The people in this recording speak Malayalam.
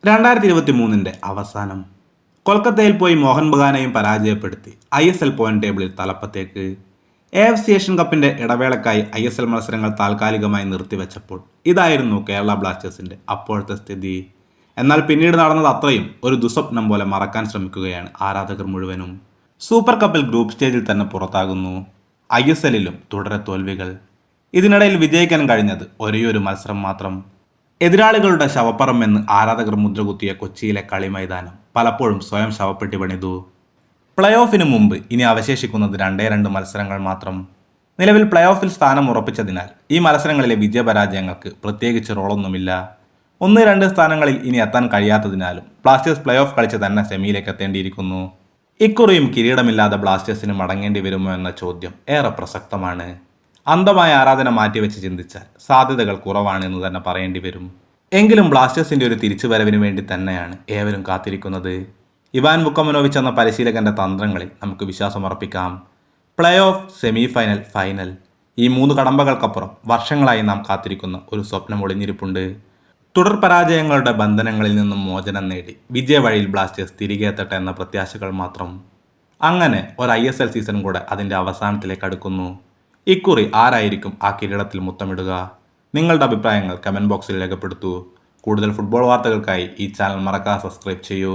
2023 അവസാനം കൊൽക്കത്തയിൽ പോയി മോഹൻ ബഗാനെയും പരാജയപ്പെടുത്തി ISL പോയിന്റ് ടേബിളിൽ തലപ്പത്തേക്ക്. AFC ഏഷ്യൻ കപ്പിന്റെ ഇടവേളക്കായി ISL മത്സരങ്ങൾ താൽക്കാലികമായി നിർത്തിവെച്ചപ്പോൾ ഇതായിരുന്നു കേരള ബ്ലാസ്റ്റേഴ്സിന്റെ അപ്പോഴത്തെ സ്ഥിതി. എന്നാൽ പിന്നീട് നടന്നത് അത്രയും ഒരു ദുസ്വപ്നം പോലെ മറക്കാൻ ശ്രമിക്കുകയാണ് ആരാധകർ മുഴുവനും. സൂപ്പർ കപ്പിൽ ഗ്രൂപ്പ് സ്റ്റേജിൽ തന്നെ പുറത്താകുന്നു. ISLലും തുടരെ തോൽവികൾ. ഇതിനിടയിൽ വിജയിക്കാൻ കഴിഞ്ഞത് ഒരേയൊരു മത്സരം മാത്രം. എതിരാളികളുടെ ശവപ്പറമെന്ന് ആരാധകർ മുദ്രകുത്തിയ കൊച്ചിയിലെ കളി മൈതാനം പലപ്പോഴും സ്വയം ശവപ്പെട്ടി പണിതു. പ്ലേ ഓഫിന് മുമ്പ് ഇനി അവശേഷിക്കുന്നത് 2 മത്സരങ്ങൾ മാത്രം. നിലവിൽ പ്ലേ ഓഫിൽ സ്ഥാനം ഉറപ്പിച്ചതിനാൽ ഈ മത്സരങ്ങളിലെ വിജയപരാജയങ്ങൾക്ക് പ്രത്യേകിച്ച് റോളൊന്നുമില്ല. 1-2 സ്ഥാനങ്ങളിൽ ഇനി എത്താൻ കഴിയാത്തതിനാലും ബ്ലാസ്റ്റേഴ്സ് പ്ലേ ഓഫ് കളിച്ച് തന്നെ സെമിയിലേക്ക് എത്തേണ്ടിയിരിക്കുന്നു. ഇക്കുറിയും കിരീടമില്ലാതെ ബ്ലാസ്റ്റേഴ്സിന് മടങ്ങേണ്ടി വരുമോ എന്ന ചോദ്യം ഏറെ പ്രസക്തമാണ്. അന്ധമായ ആരാധന മാറ്റിവെച്ച് ചിന്തിച്ചാൽ സാധ്യതകൾ കുറവാണെന്ന് തന്നെ പറയേണ്ടി വരും. എങ്കിലും ബ്ലാസ്റ്റേഴ്സിന്റെ ഒരു തിരിച്ചുവരവിന് വേണ്ടി തന്നെയാണ് ഏവരും കാത്തിരിക്കുന്നത്. ഇവാൻ വുക്കമനോവിച്ച് എന്ന പരിശീലകന്റെ തന്ത്രങ്ങളിൽ നമുക്ക് വിശ്വാസമർപ്പിക്കാം. Play off, semi final, final, ഈ 3 കടമ്പകൾക്കപ്പുറം വർഷങ്ങളായി നാം കാത്തിരിക്കുന്ന ഒരു സ്വപ്നം ഒളിഞ്ഞിരിപ്പുണ്ട്. തുടർ പരാജയങ്ങളുടെ ബന്ധനങ്ങളിൽ നിന്നും മോചനം നേടി വിജയവഴിയിൽ ബ്ലാസ്റ്റേഴ്സ് തിരികെ എത്തട്ടെ എന്ന പ്രത്യാശകൾ മാത്രം. അങ്ങനെ ഒരു ISL സീസൺ കൂടെ അതിൻ്റെ അവസാനത്തിലേക്ക് അടുക്കുന്നു. ഇക്കുറി ആരായിരിക്കും ആ കിരീടത്തിൽ മുത്തമിടുക? നിങ്ങളുടെ അഭിപ്രായങ്ങൾ കമൻറ്റ് ബോക്സിൽ രേഖപ്പെടുത്തൂ. കൂടുതൽ ഫുട്ബോൾ വാർത്തകൾക്കായി ഈ ചാനൽ മറക്കാതെ സബ്സ്ക്രൈബ് ചെയ്യൂ.